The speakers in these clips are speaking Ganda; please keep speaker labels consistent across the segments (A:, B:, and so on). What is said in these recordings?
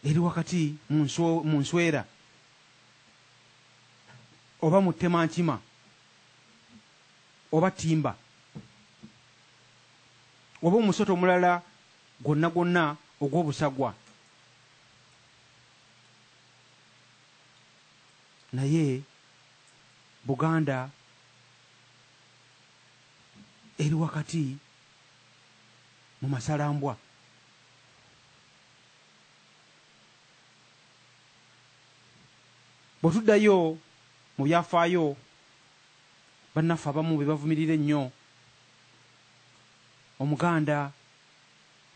A: eri wakati mu nswera oba mu ttemankima oba ttimba oba omusota omulala gwonna gwonna ogw'obusagwa. Naye Buganda eri wakati mu masalambwa. Bwe tuddayo mu byafaayo, bannaffe abamu be bavumirira ennyo, Omuganda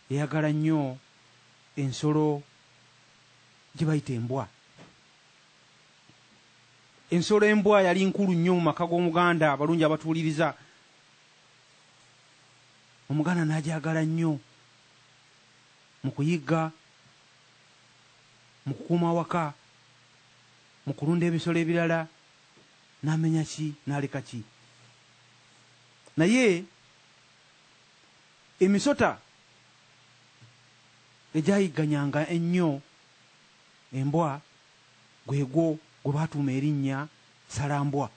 A: yayagala nnyo ensolo gye bayita embwa. Ensolo embwa yali nkulu nnyo mu maka g'Omuganda abalungi abatuuliriza. Omuganda n'agyagala nnyo mu kuyigga, mu kukuuma awaka, mu kulunda ebisolo ebirala, n'amenya ki n'aleka ki. Naye emisota egyayigganyanga ennyo embwa gwegwo gwe baatuuma erinnya Salambwa,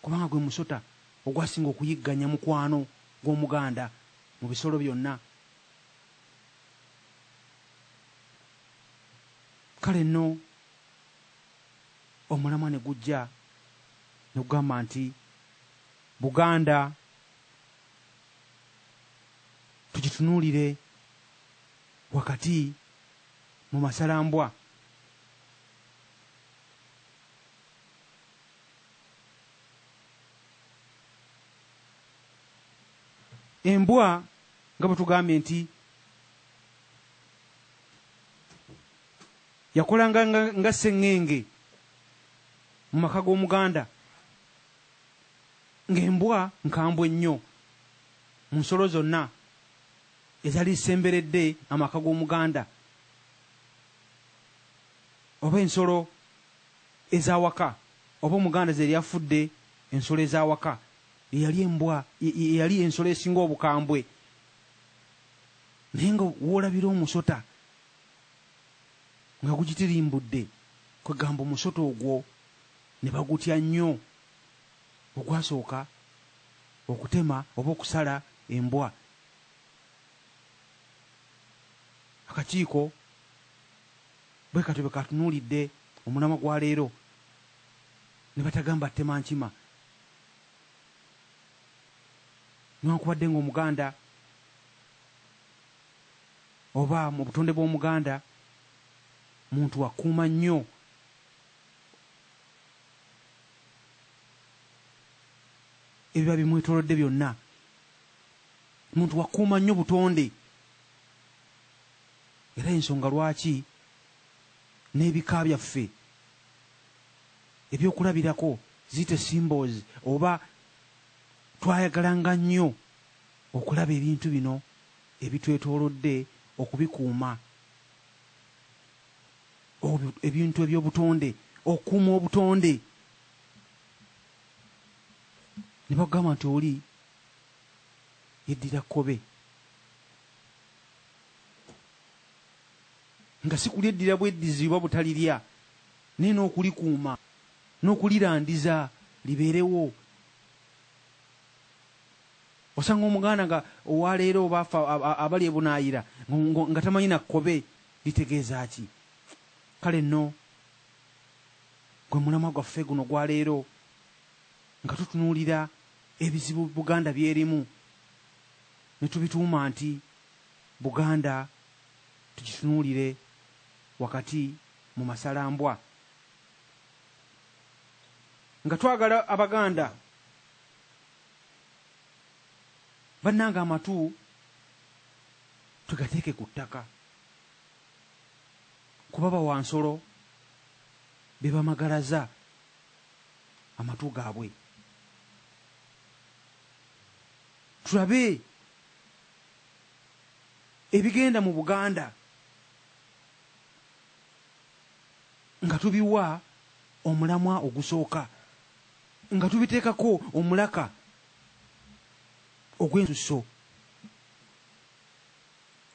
A: kubanga gwe musota ogwasinga okuyigganya mukwano gw'Omuganda mu bisolo byonna. Kale nno omulamwa ne gujja ne gugamba nti Buganda tugitunuulire wakati mu masalambwa. Embwa nga bwe tugambye nti yakolanga nga sseŋŋenge mu maka g'Omuganda, ng'embwa nkambwe nnyo mu nsolo zonna ezali zisemberedde amaka g'Omuganda, oba ensolo ez'awaka, oba Omuganda ze yali afudde ensolo ez'awaka, yali embwa yali ensolo esinga obukambwe. Naye nga woolabira omusota nga gugitirimbudde, kwegamba omusota ogwo ne bagutya nnyo, ogwasooka okutema oba okusala embwa. Akakiiko bwe katyo bwe katunuulidde omulamwa gwa leero ne batagamba ttemankima, newankubadde ng'Omuganda oba mu butonde bw'Omuganda muntu akuuma nnyo ebiba bimwetoolodde byonna. Muntu wakuuma nnyo butonde, era ensonga lwaki n'ebika byaffe ebyokulabirako ziyite symbols, oba twayagalanga nnyo okulaba ebintu bino ebitwetoolodde, okubikuuma, ebintu eby'obutonde, okuuma obutonde. Ne bagamba nti oli yeddira kkobe, nga si kulyeddira bweddizi oba butalirya, naye n'okulikuuma n'okulirandiza libeerewo. Osanga Omuganda nga owaleero oba abali ebunaayira nga tamanyi na kkobe litegeeza ki? Kale nno gwe mulamwa gwaffe guno gwa leero nga tutunuulira ebizibu Buganda byerimu, ne tubituuma nti Buganda tugitunuulire wakati mu masalambwa, nga twagala Abaganda bannanga amatu tugateeke ku ttaka, kuba bawansolo be bamagalaza amatu gaabwe. Tulabe ebigenda mu Buganda nga tubiwa omulamwa ogusooka, nga tubiteekako omulaka ogw'ensusso.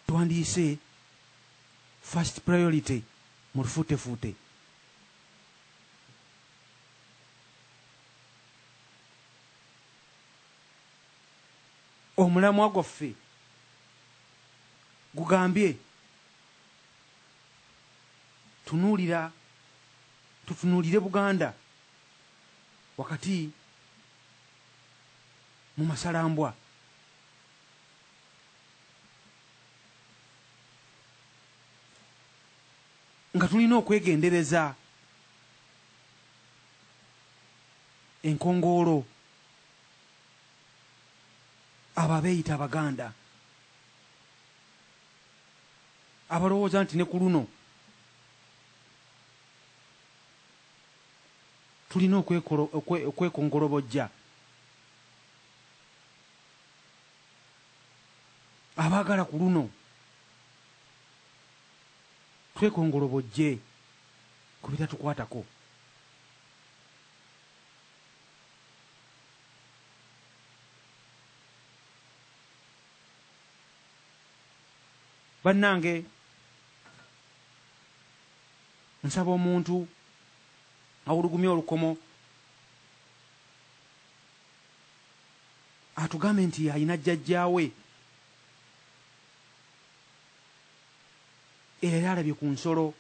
A: Tuwandiise first priority mutufuutefuute. Omulamwa gwaffe gugambye tutunuulire Buganda wakati mu masalambwa. Nga tulina okwegendereza enkongoolo abo abeeyita Abaganda abalowooza nti ne ku luno tulina okwekongolobojja, abaagala ku luno twekongolobojje ku bitatukwatako. Bannange, nsaba omuntu awulugumya olukomo atugambe nti ayina jjajjaawe era alabye ku nsolo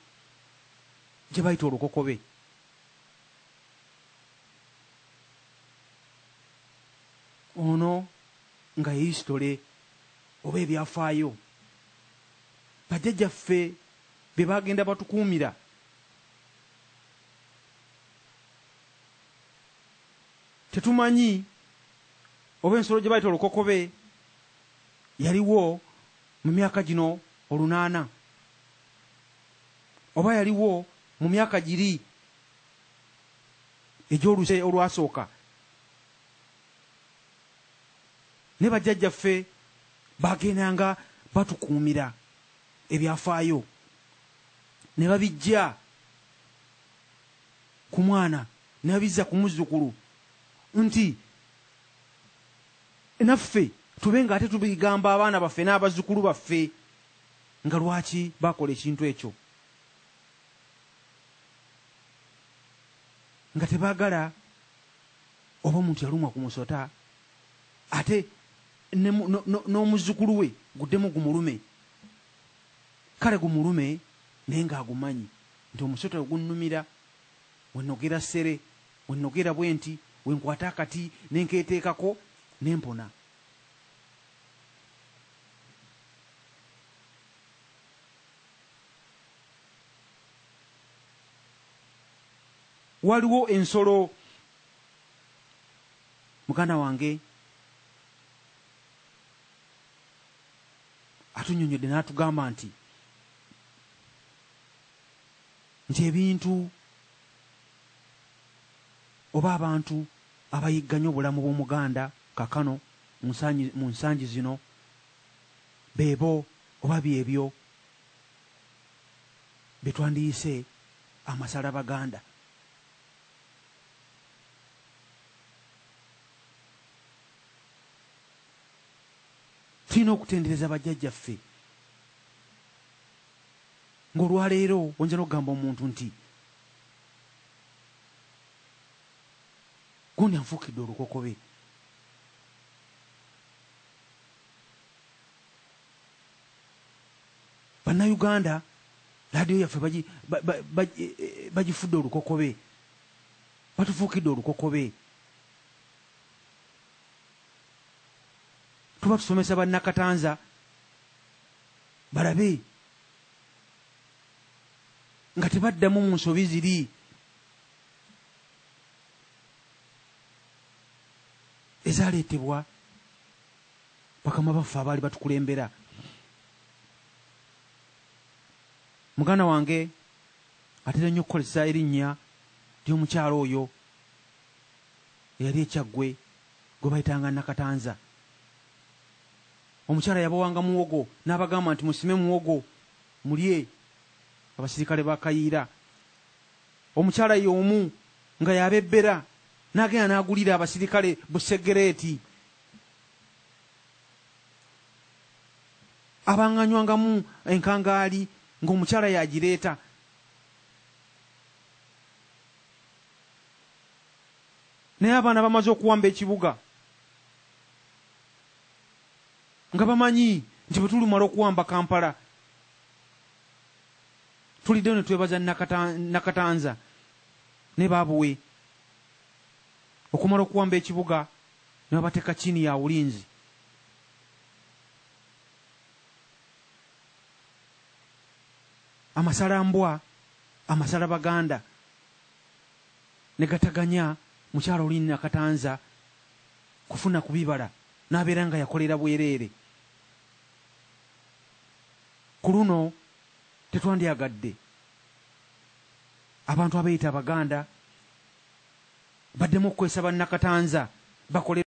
A: gye bayita olukokobe. Ono nga ye histole oba ebyafaayo bajjajjaffe bye bagenda batukuumira. Tetumanyi oba ensolo gye bayita olukokobe yaliwo mu myaka gino 8 oba yaliwo mu myaka giri egy'oluse olwasooka. Ne bajjajjaffe bagendanga batukuumira ebyafaayo ne babijja ku mwana ne babizza ku muzzukulu nti naffe tube nga ate tubigamba abaana baffe n'abazzukulu baffe nga lwaki bakola ekintu ekyo, nga tebaagala oba omuntu yalumwa ku musota ate n'omuzzukulu we guddemu gumulume. Kale gumulume naye ng'agumanyi nti omusota ogunnumira wenogera ssere, wenogera bwe nti, wenkwata akati nenkeeteekako nempona. Waliwo ensolo muganda wange atunnyonnyodde n'atugamba nti ebintu oba abantu abayigganya obulamu bw'Omuganda kakano mu nsangi zino beebo oba byebyo bye twandiyise amasalabaganda. Tulina okutendereza bajjajjaffe ng'olwaleero oyinza n'okugamba omuntu nti gundi anfuukidde olukokobe. Bannayuganda laadiyo yaffe bagifudde olukokobe, batufuukidde olukokobe. Tuba tusomesa bannakatanza balabe nga tebaddamu mu nsobi ziri. Ezaaleetebwa bakama baffe abaali batukulembera. Muganda wange atera nnyo okukozesa erinnya ly'omukyalo oyo eyali ekyaggwe gwe bayitanga Nakatanza. Omukyala yabawanga muwogo n'abagamba nti musime muwogo mulye abasirikale ba Kayiira. Omukyala y'omu nga yabebbera n'agenda n'agulira abasirikale busegereeti abanganywangamu enkangaali ng'omukyala yagireeta. Naye abaana bamaze okuwamba ekibuga nga bamanyi nti bwe tulumala okuwamba Kampala tuliddeyo ne twebaza Nakatanza ne Babuwe okumala okuwamba ekibuga ne babateeka chini ya ulinzi. Amasalambwa amasala Baganda ne gataganya mukyala oli Nakatanza kufuna kubibala n'abeera nga yakolera bwereere. Ku luno tetwandyagadde abantu abeeyita Abaganda baddemu okwesaba Nakatanza bakole